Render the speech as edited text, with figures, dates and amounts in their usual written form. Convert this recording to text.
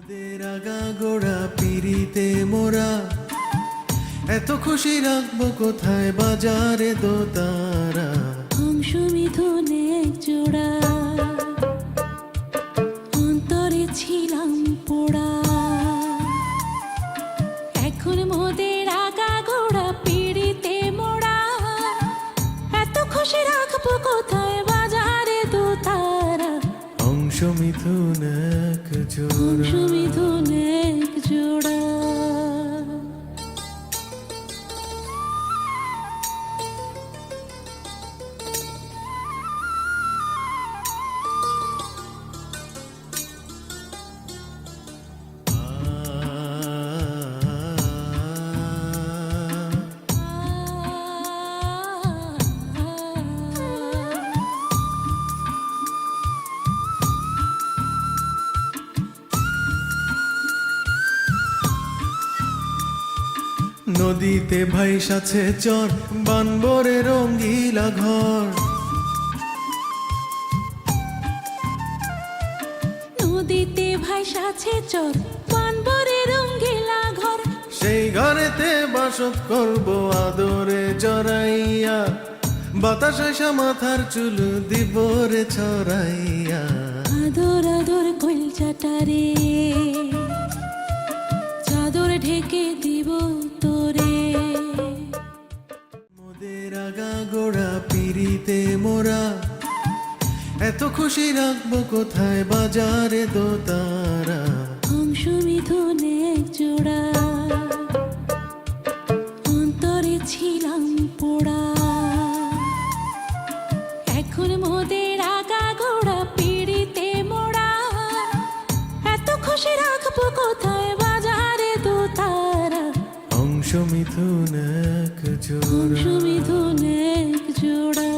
মোদের আগা গোড়া পিরিতে মোরা এত খুশি রাখবো কোথায় বাজারে দোতারা অংশ মিথুনে এক জোড়া অন্তরে ছিলাম পোড়া এখন মোদের আগা গোড়া পিড়িতে মোড়া এত খুশি রাখবো কোথায় বাজারে দোতারা অংশ মিথুন এক জোড়া অংশ মিথুনে এক জোড়া নদীতে ভাইসাছে চর বানবরে রঙ্গিলা ঘর নদীতে ভাইসাছে চর পানবরে রঙ্গিলা ঘর সেই ঘরেতে বাসত করব আদরে জড়াইয়া বাতাস আইসা মাথার চুল দিব রে ছড়াইয়া আদর আদর কলচাটারে চাদর ঢেকে দিব তোরে মোদের আগা গোড়া পিরিতে মোরা এত খুশি রাখবো কোথায় বাজারে দোতারা অংশ মিথুনে এক জোড়া অন্তরে ছিলাম পোড়া এখন মোদের আগা গোড়া পিড়িতে মোড়া এত খুশি রাখবো কোথায় বাজারে দোতারা অংশ মিথুন এক জোড়া অংশ মিথুনে এক জোড়া